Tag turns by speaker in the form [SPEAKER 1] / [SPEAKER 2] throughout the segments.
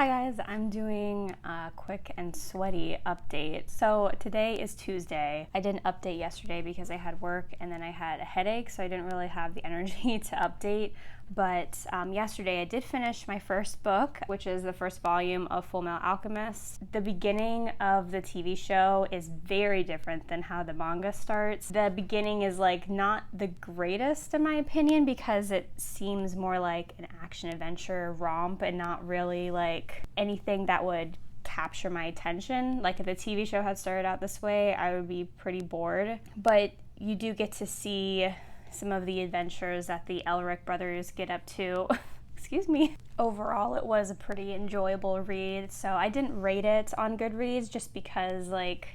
[SPEAKER 1] Hi guys, I'm doing a quick and sweaty update. So today is Tuesday. I didn't update yesterday because I had work and then I had a headache, so I didn't really have the energy to update. But yesterday I did finish my first book, which is the first volume of Full Metal Alchemist. The beginning of the TV show is very different than how the manga starts. The beginning is like not the greatest in my opinion because it seems more like an action adventure romp and not really like anything that would capture my attention. Like if the TV show had started out this way, I would be pretty bored. But you do get to see some of the adventures that the Elric brothers get up to. Excuse me. Overall, it was a pretty enjoyable read. So I didn't rate it on Goodreads just because like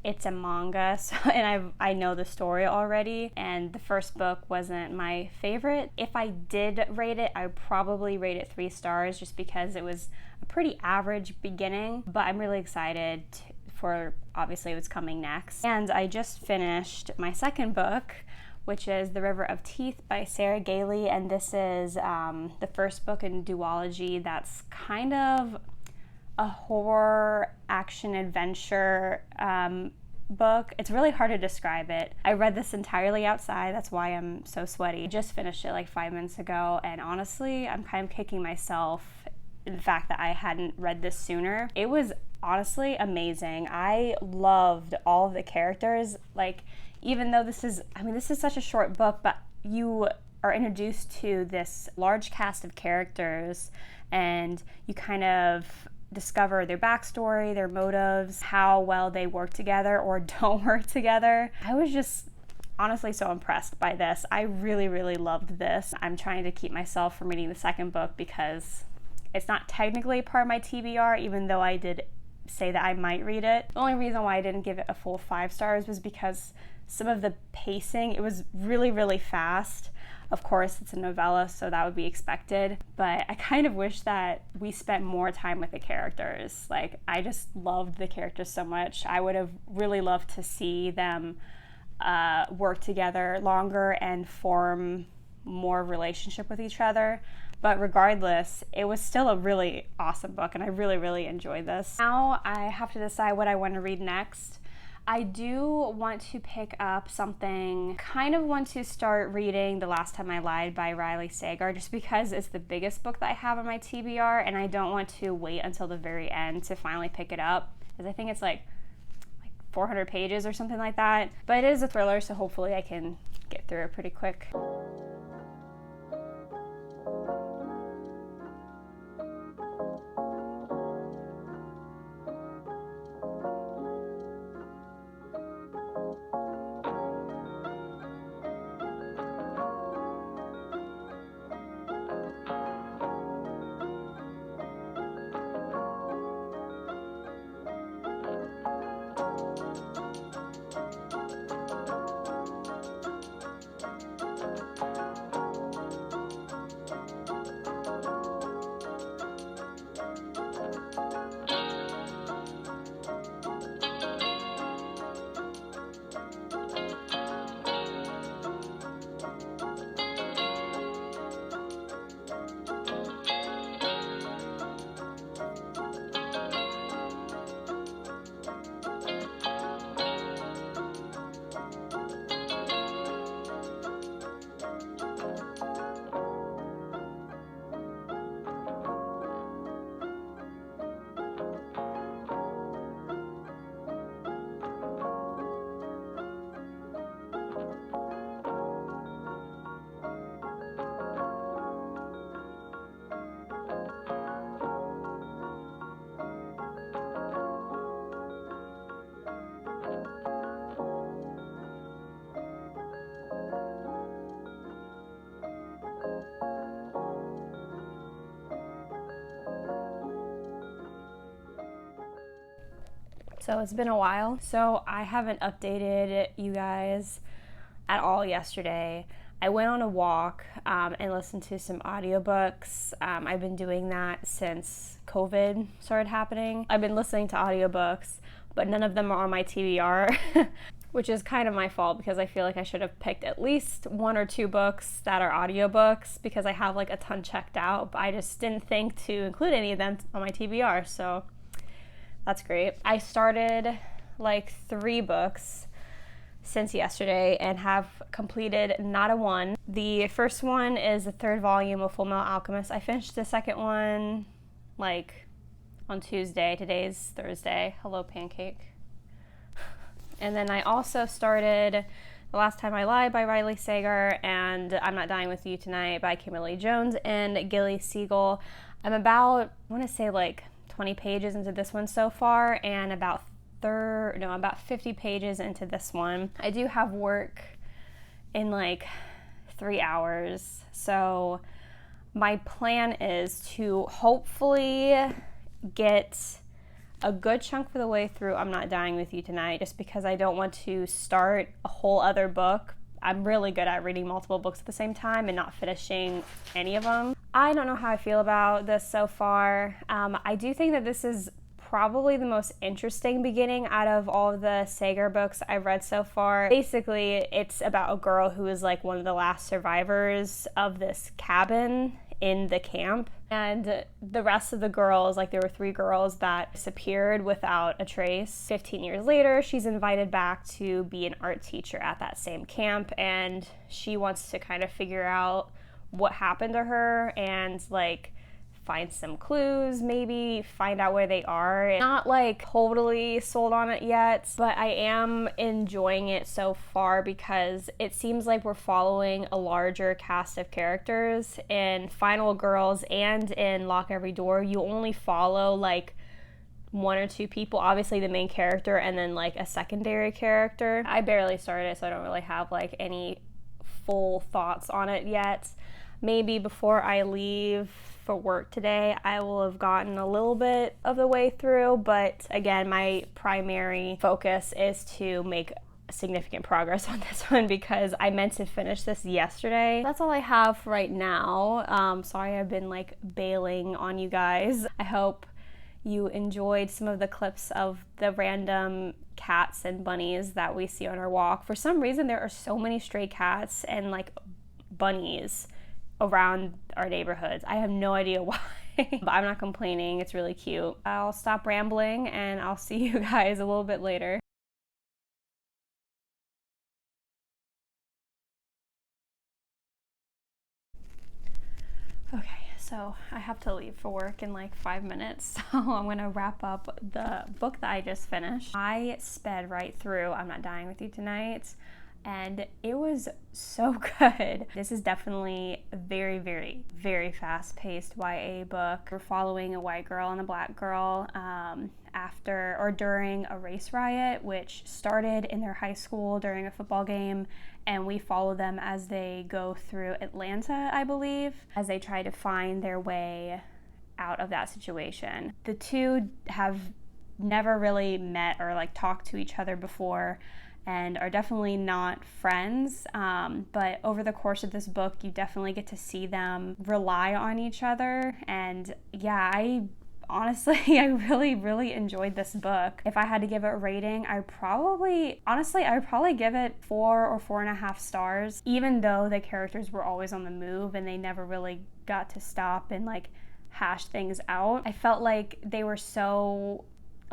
[SPEAKER 1] it's a manga, so, and I know the story already, and the first book wasn't my favorite. If I did rate it, I would probably rate it 3 stars just because it was a pretty average beginning, but I'm really excited for obviously what's coming next. And I just finished my second book, which is The River of Teeth by Sarah Gailey, and this is the first book in duology that's kind of a horror action adventure book. It's really hard to describe it. I read this entirely outside, that's why I'm so sweaty. I just finished it like 5 minutes ago, and honestly I'm kind of kicking myself in the fact that I hadn't read this sooner. It was honestly amazing. I loved all of the characters. Like, even though this is such a short book, but you are introduced to this large cast of characters and you kind of discover their backstory, their motives, how well they work together or don't work together. I was just honestly so impressed by this. I really, really loved this. I'm trying to keep myself from reading the second book because it's not technically part of my TBR, even though I did say that I might read it. The only reason why I didn't give it a full 5 stars was because some of the pacing, it was really, really fast. Of course, it's a novella, so that would be expected, but I kind of wish that we spent more time with the characters. Like, I just loved the characters so much. I would have really loved to see them work together longer and form more relationship with each other. But regardless, it was still a really awesome book, and I really, really enjoyed this. Now I have to decide what I want to read next. I do want to pick up something, kind of want to start reading The Last Time I Lied by Riley Sagar, just because it's the biggest book that I have on my TBR, and I don't want to wait until the very end to finally pick it up, because I think it's like 400 pages or something like that. But it is a thriller, so hopefully I can get through it pretty quick. So it's been a while, so I haven't updated you guys at all yesterday. I went on a walk and listened to some audiobooks. I've been doing that since COVID started happening. I've been listening to audiobooks, but none of them are on my TBR, which is kind of my fault because I feel like I should have picked at least 1 or 2 books that are audiobooks because I have like a ton checked out, but I just didn't think to include any of them on my TBR, so that's great. I started like 3 books since yesterday and have completed not a one. The first one is the 3rd volume of Full Metal Alchemist. I finished the second one like on Tuesday. Today's Thursday. Hello, Pancake. And then I also started The Last Time I Lied by Riley Sager and I'm Not Dying With You Tonight by Kimberly Jones and Gilly Siegel. I'm about, I want to say like 20 pages into this one so far and about 50 pages into this one. I do have work in like 3 hours, so my plan is to hopefully get a good chunk of the way through I'm Not Dying With You Tonight, just because I don't want to start a whole other book. I'm really good at reading multiple books at the same time and not finishing any of them. I don't know how I feel about this so far. I do think that this is probably the most interesting beginning out of all of the Sager books I've read so far. Basically, it's about a girl who is like one of the last survivors of this cabin in the camp. And the rest of the girls, like there were 3 girls that disappeared without a trace. 15 years later, she's invited back to be an art teacher at that same camp, and she wants to kind of figure out what happened to her and like find some clues, maybe find out where they are. Not like totally sold on it yet, but I am enjoying it so far because it seems like we're following a larger cast of characters. In Final Girls and in Lock Every Door, you only follow like 1 or 2 people, obviously the main character and then like a secondary character. I barely started it, so I don't really have like any full thoughts on it yet. Maybe before I leave for work today, I will have gotten a little bit of the way through, but again, my primary focus is to make significant progress on this one because I meant to finish this yesterday. That's all I have for right now. Sorry I've been like bailing on you guys. I hope you enjoyed some of the clips of the random cats and bunnies that we see on our walk. For some reason, there are so many stray cats and like bunnies around our neighborhoods. I have no idea why, but I'm not complaining. It's really cute. I'll stop rambling and I'll see you guys a little bit later. Okay, so I have to leave for work in like 5 minutes, so I'm gonna wrap up the book that I just finished. I sped right through I'm Not Dying With You Tonight, and it was so good. This is definitely a very, very, very fast-paced YA book. We're following a white girl and a black girl after or during a race riot, which started in their high school during a football game, and we follow them as they go through Atlanta, I believe, as they try to find their way out of that situation. The two have never really met or like talked to each other before, and are definitely not friends, but over the course of this book, you definitely get to see them rely on each other. And yeah, I really, really enjoyed this book. If I had to give it a rating, I would probably give it 4 or 4.5 stars, even though the characters were always on the move and they never really got to stop and like hash things out. I felt like they were so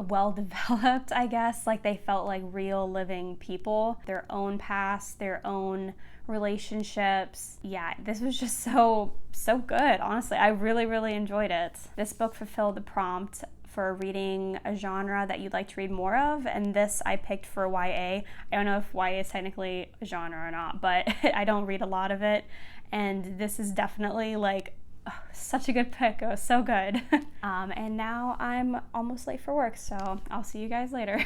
[SPEAKER 1] well developed, I guess. Like they felt like real living people, their own past, their own relationships. Yeah, this was just so good. Honestly, I really, really enjoyed it. This book fulfilled the prompt for reading a genre that you'd like to read more of, and this I picked for YA. I don't know if YA is technically a genre or not, but I don't read a lot of it, and this is definitely like such a good pick. It was so good. And now I'm almost late for work, so I'll see you guys later.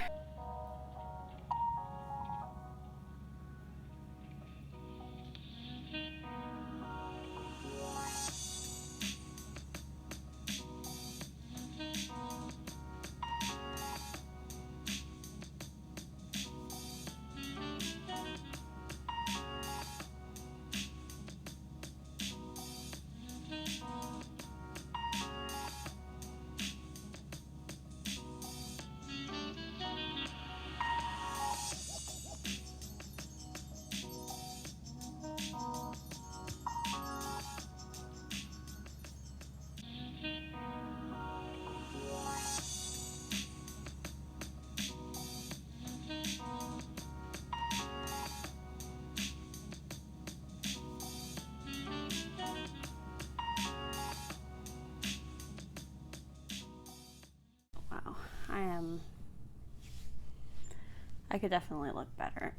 [SPEAKER 1] I could definitely look better.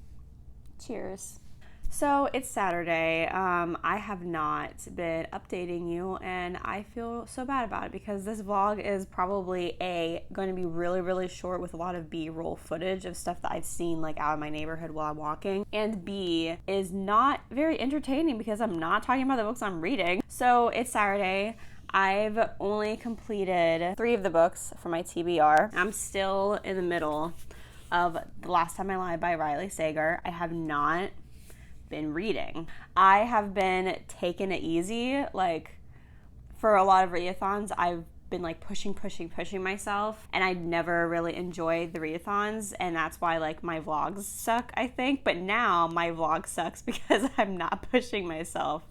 [SPEAKER 1] Cheers. So it's Saturday. I have not been updating you, and I feel so bad about it because this vlog is probably going to be really, really short with a lot of B-roll footage of stuff that I've seen like out of my neighborhood while I'm walking, and B is not very entertaining because I'm not talking about the books I'm reading. So it's Saturday. I've only completed 3 of the books for my TBR. I'm still in the middle of The Last Time I Lied by Riley Sager. I have not been reading. I have been taking it easy. Like, for a lot of readathons, I've been like pushing myself, and I never really enjoyed the readathons, and that's why like my vlogs suck, I think. But now my vlog sucks because I'm not pushing myself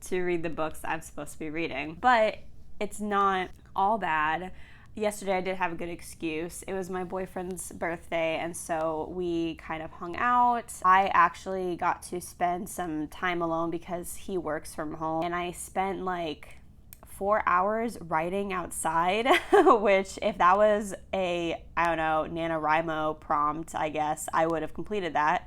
[SPEAKER 1] to read the books I'm supposed to be reading. But it's not all bad. Yesterday I did have a good excuse. It was my boyfriend's birthday, and so we kind of hung out. I actually got to spend some time alone because he works from home, and I spent like 4 hours writing outside, which if that was a, I don't know, NaNoWriMo prompt, I guess I would have completed that.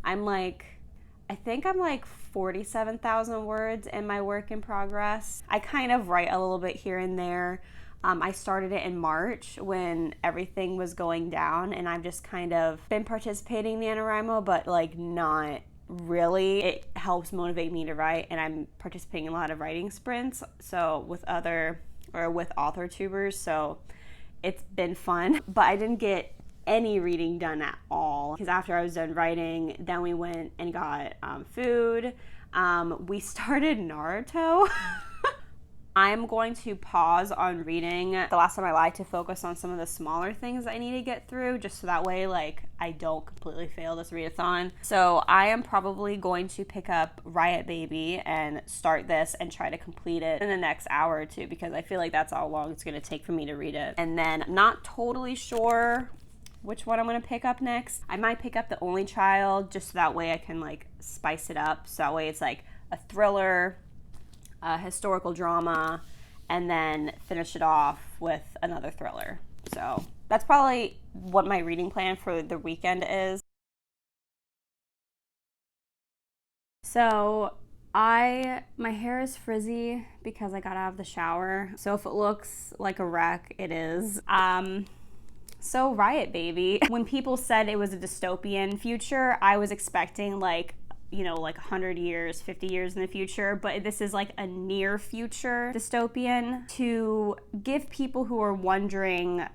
[SPEAKER 1] I think I'm like 47,000 words in my work in progress. I kind of write a little bit here and there. I started it in March when everything was going down, and I've just kind of been participating in NaNoWriMo, but like not really. It helps motivate me to write, and I'm participating in a lot of writing sprints, so with author tubers, so it's been fun. But I didn't get any reading done at all because after I was done writing, then we went and got food. We started Naruto. I'm going to pause on reading The Last Time I Lied to focus on some of the smaller things I need to get through, just so that way like I don't completely fail this readathon. So I am probably going to pick up Riot Baby and start this and try to complete it in the next hour or two, because I feel like that's how long it's going to take for me to read it. And then I'm not totally sure which one I'm going to pick up next. I might pick up The Only Child, just so that way I can like spice it up, so that way it's like a thriller, historical drama, and then finish it off with another thriller. So that's probably what my reading plan for the weekend is. So my hair is frizzy because I got out of the shower. So if it looks like a wreck, it is. So Riot Baby, when people said it was a dystopian future, I was expecting like, you know, like 100 years, 50 years in the future, but this is like a near future dystopian to give people who are wondering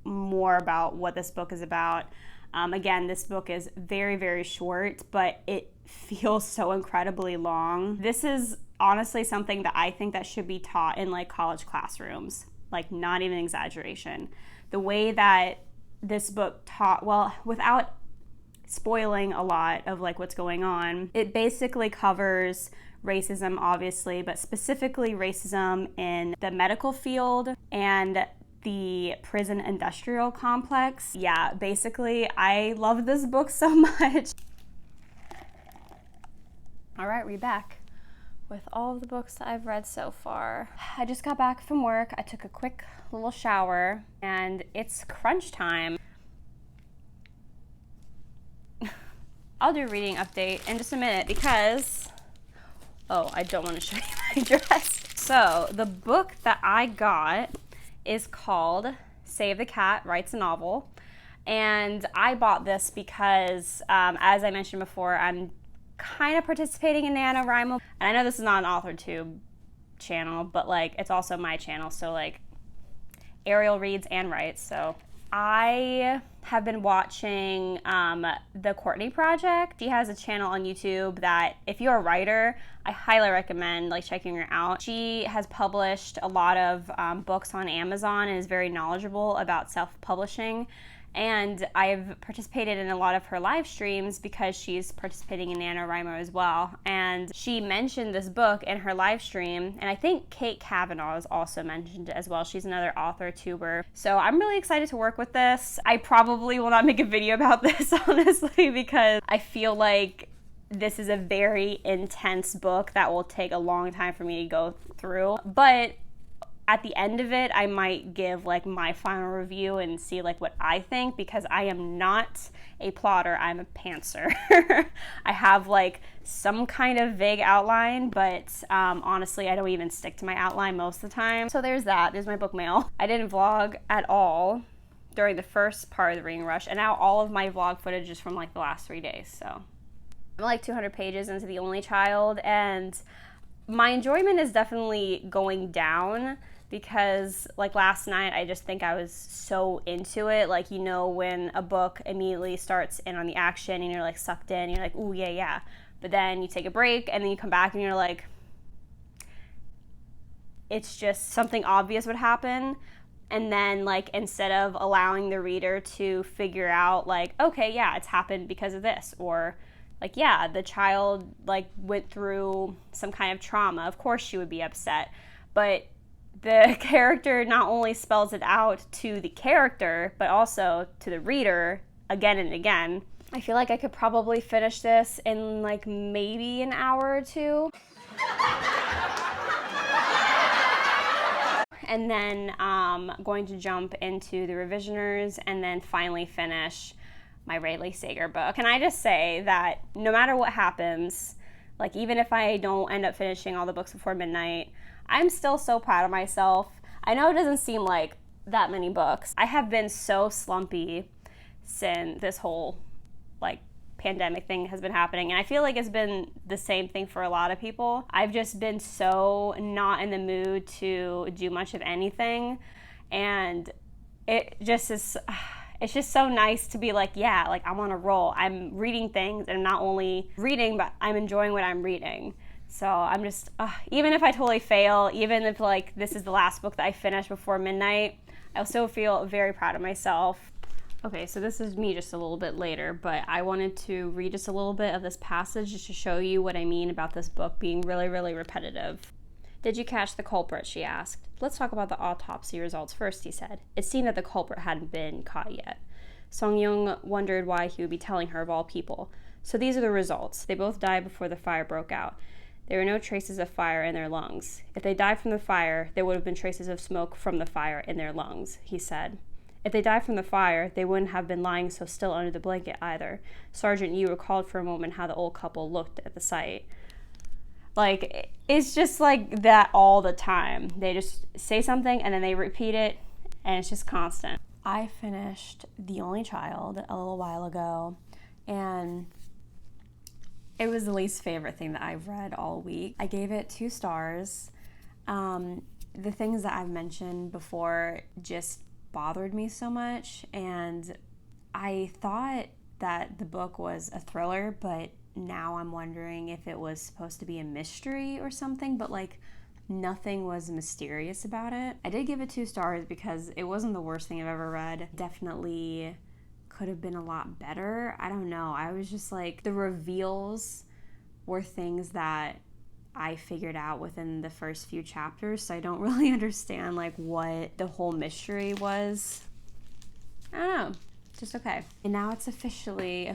[SPEAKER 1] more about what this book is about. Again, this book is very, very short, but it feels so incredibly long. This is honestly something that I think that should be taught in like college classrooms, like not even exaggeration. The way that this book taught, well, without spoiling a lot of like what's going on, it basically covers racism, obviously, but specifically racism in the medical field and the prison industrial complex. Yeah, basically, I love this book so much. All right, we're back with all of the books that I've read so far. I just got back from work. I took a quick little shower, and it's crunch time. I'll do a reading update in just a minute because, oh, I don't want to show you my dress. So the book that I got is called Save the Cat, Writes a Novel. And I bought this because, as I mentioned before, I'm kind of participating in NaNoWriMo. And I know this is not an AuthorTube channel, but like it's also my channel. So like Ariel reads and writes. So I have been watching the Courtney Project. She has a channel on YouTube that if you're a writer, I highly recommend like checking her out. She has published a lot of books on Amazon and is very knowledgeable about self-publishing. And I've participated in a lot of her live streams because she's participating in NaNoWriMo as well. And she mentioned this book in her live stream, and I think Kate Kavanaugh is also mentioned as well. She's another author tuber. So I'm really excited to work with this. I probably will not make a video about this, honestly, because I feel like this is a very intense book that will take a long time for me to go through. But at the end of it, I might give like my final review and see like what I think, because I am not a plotter, I'm a pantser. I have like some kind of vague outline, but honestly, I don't even stick to my outline most of the time. So there's that, there's my book mail. I didn't vlog at all during the first part of the reading rush, and now all of my vlog footage is from like the last 3 days. So I'm like 200 pages into The Only Child, and my enjoyment is definitely going down, because like last night, I just think I was so into it. Like, you know, when a book immediately starts in on the action and you're like sucked in, you're like, ooh, yeah, yeah. But then you take a break and then you come back and you're like, it's just something obvious would happen. And then like, instead of allowing the reader to figure out like, okay, yeah, it's happened because of this, or like, yeah, the child like went through some kind of trauma, of course she would be upset. But the character not only spells it out to the character, but also to the reader again and again. I feel like I could probably finish this in like maybe an hour or two. And then going to jump into the revisioners and then finally finish my Rayleigh Sager book. Can I just say that no matter what happens, like even if I don't end up finishing all the books before midnight, I'm still so proud of myself. I know it doesn't seem like that many books. I have been so slumpy since this whole like pandemic thing has been happening, and I feel like it's been the same thing for a lot of people. I've just been so not in the mood to do much of anything, and it just is, it's just so nice to be like, yeah, like I'm on a roll. I'm reading things, and not only reading, but I'm enjoying what I'm reading. So I'm just, even if I totally fail, even if like this is the last book that I finish before midnight, I still feel very proud of myself. Okay, so this is me just a little bit later, but I wanted to read just a little bit of this passage just to show you what I mean about this book being really, really repetitive. Did you catch the culprit? She asked. Let's talk about the autopsy results first, he said. It seemed that the culprit hadn't been caught yet. Song-young wondered why he would be telling her of all people. So these are the results. They both died before the fire broke out. There were no traces of fire in their lungs. If they died from the fire, there would have been traces of smoke from the fire in their lungs, he said. If they died from the fire, they wouldn't have been lying so still under the blanket either. Sergeant Yu recalled for a moment how the old couple looked at the sight. Like, it's just like that all the time. They just say something and then they repeat it, and it's just constant. I finished The Only Child a little while ago, and it was the least favorite thing that I've read all week. I gave it 2 stars. The things that I've mentioned before just bothered me so much, and I thought that the book was a thriller, but now I'm wondering if it was supposed to be a mystery or something, but like nothing was mysterious about it. I did give it 2 stars because it wasn't the worst thing I've ever read. Definitely could have been a lot better. I don't know. I was just like, the reveals were things that I figured out within the first few chapters, so I don't really understand like what the whole mystery was. I don't know. It's just okay. And now it's officially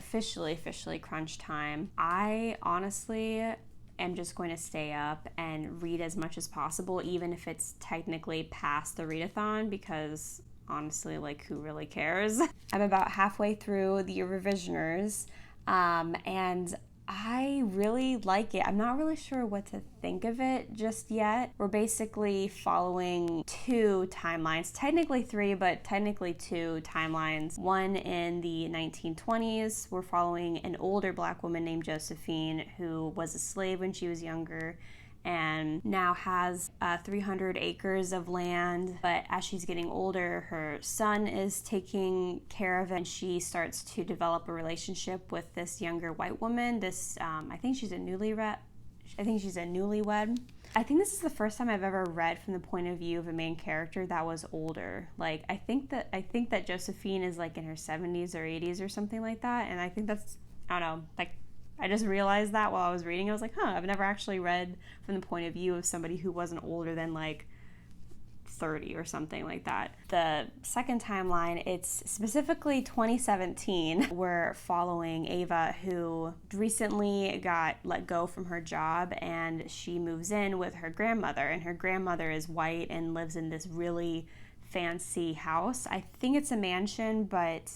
[SPEAKER 1] crunch time. I honestly am just going to stay up and read as much as possible, even if it's technically past the readathon, because honestly, like, who really cares? I'm about halfway through the revisioners, and I really like it. I'm not really sure what to think of it just yet. We're basically following 2 timelines, technically 3, but technically 2 timelines. One in the 1920s, we're following an older Black woman named Josephine who was a slave when she was younger and now has 300 acres of land, but as she's getting older, her son is taking care of it, and she starts to develop a relationship with this younger white woman. This, I think she's a newlywed. I think this is the first time I've ever read from the point of view of a main character that was older. Like, I think that Josephine is like in her 70s or 80s or something like that, and I think that's, I don't know, like, I just realized that while I was reading. I was like, I've never actually read from the point of view of somebody who wasn't older than like 30 or something like that. The second timeline, it's specifically 2017. We're following Ava, who recently got let go from her job, and she moves in with her grandmother, and her grandmother is white and lives in this really fancy house. I think it's a mansion, but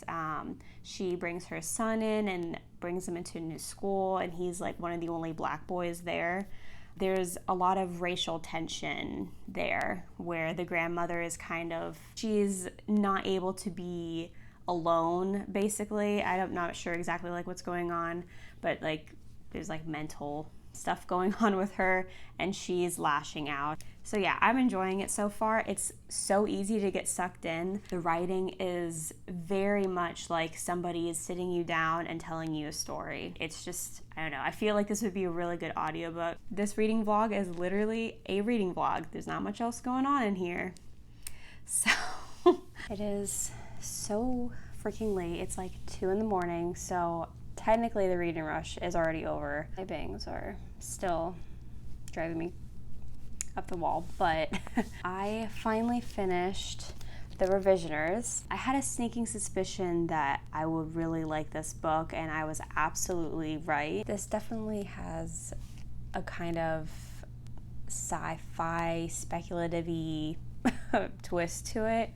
[SPEAKER 1] she brings her son in and brings him into a new school, and he's like one of the only black boys there. There's a lot of racial tension there where the grandmother is she's not able to be alone, basically. I'm not sure exactly like what's going on, but like there's like mental stuff going on with her, and she's lashing out. So yeah, I'm enjoying it so far. It's so easy to get sucked in. The writing is very much like somebody is sitting you down and telling you a story. It's just, I don't know, I feel like this would be a really good audiobook. This reading vlog is literally a reading vlog. There's not much else going on in here. So it is so freaking late. It's like 2 a.m, so technically the reading rush is already over. My bangs are still driving me up the wall, but I finally finished The Revisioners. I had a sneaking suspicion that I would really like this book, and I was absolutely right. This definitely has a kind of sci-fi, speculative-y twist to it.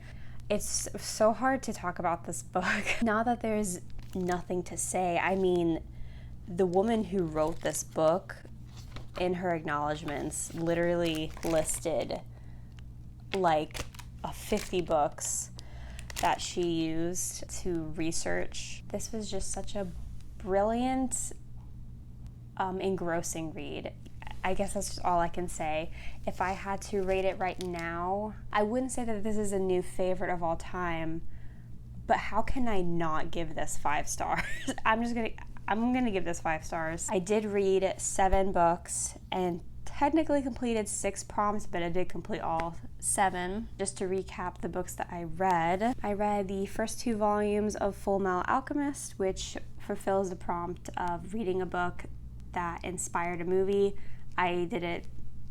[SPEAKER 1] It's so hard to talk about this book. Not that there's nothing to say. I mean, the woman who wrote this book, in her acknowledgments, literally listed like 50 books that she used to research. This was just such a brilliant, engrossing read. I guess that's just all I can say. If I had to rate it right now, I wouldn't say that this is a new favorite of all time, but how can I not give this 5 stars? I'm gonna give this 5 stars. I did read 7 books and technically completed 6 prompts, but I did complete all 7. Just to recap the books that I read the first 2 volumes of Full Metal Alchemist, which fulfills the prompt of reading a book that inspired a movie. I did it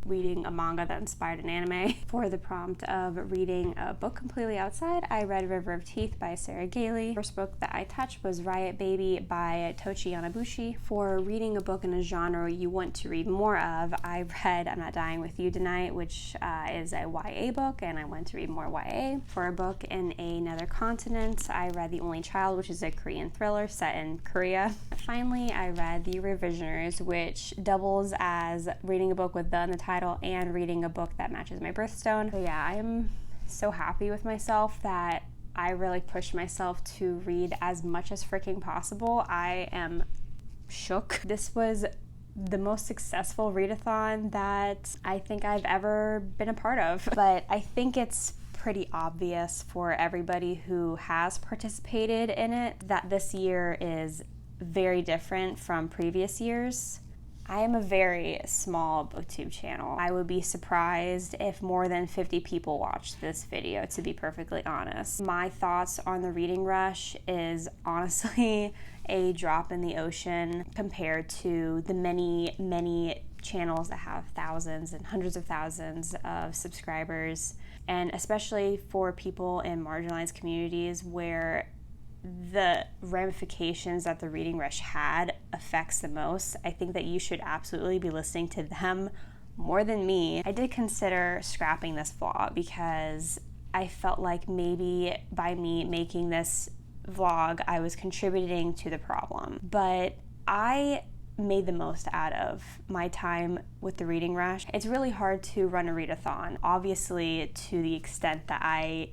[SPEAKER 1] reading a manga that inspired an anime. For the prompt of reading a book completely outside, I read River of Teeth by Sarah Gailey. First book that I touched was Riot Baby by Tochi Yanabushi. For reading a book in a genre you want to read more of, I read I'm Not Dying With You Tonight, which is a YA book, and I went to read more YA. For a book in another continent, I read The Only Child, which is a Korean thriller set in Korea. Finally, I read The Revisioners, which doubles as reading a book with the in the title and reading a book that matches my birthstone. So yeah, I am so happy with myself that I really pushed myself to read as much as freaking possible. I am shook. This was the most successful readathon that I think I've ever been a part of, but I think it's pretty obvious for everybody who has participated in it that this year is very different from previous years. I am a very small booktube channel. I would be surprised if more than 50 people watched this video, to be perfectly honest. My thoughts on the reading rush is honestly a drop in the ocean compared to the many channels that have thousands and hundreds of thousands of subscribers, and especially for people in marginalized communities where the ramifications that the reading rush had affects the most. I think that you should absolutely be listening to them more than me. I did consider scrapping this vlog because I felt like maybe by me making this vlog I was contributing to the problem, but I made the most out of my time with the reading rush. It's really hard to run a readathon, obviously, to the extent that I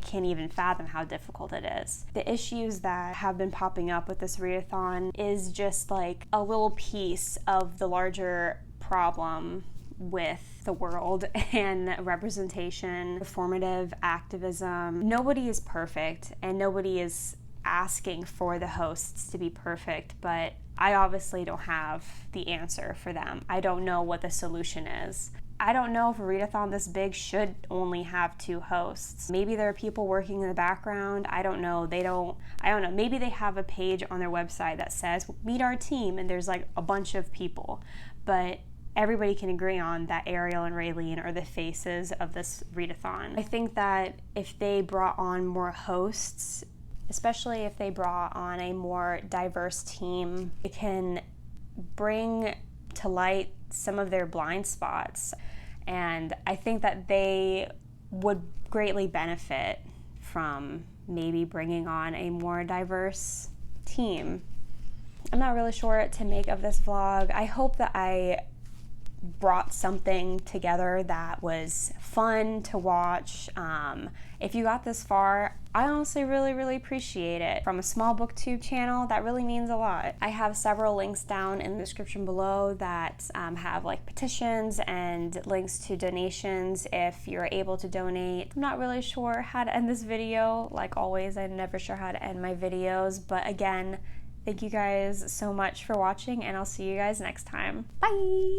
[SPEAKER 1] can't even fathom how difficult it is. The issues that have been popping up with this readathon is just like a little piece of the larger problem with the world and representation, performative activism. Nobody is perfect, and nobody is asking for the hosts to be perfect, but I obviously don't have the answer for them. I don't know what the solution is. I don't know if a readathon this big should only have 2 hosts. Maybe there are people working in the background. I don't know. I don't know. Maybe they have a page on their website that says, meet our team, and there's like a bunch of people. But everybody can agree on that Ariel and Raylene are the faces of this readathon. I think that if they brought on more hosts, especially if they brought on a more diverse team, it can bring to light some of their blind spots. And I think that they would greatly benefit from maybe bringing on a more diverse team. I'm not really sure what to make of this vlog. I hope that I brought something together that was fun to watch. If you got this far, I honestly really appreciate it. From a small booktube channel, that really means a lot. I have several links down in the description below that have like petitions and links to donations if you're able to donate. I'm not really sure how to end this video. Like always, I'm never sure how to end my videos, but again, thank you guys so much for watching, and I'll see you guys next time. Bye!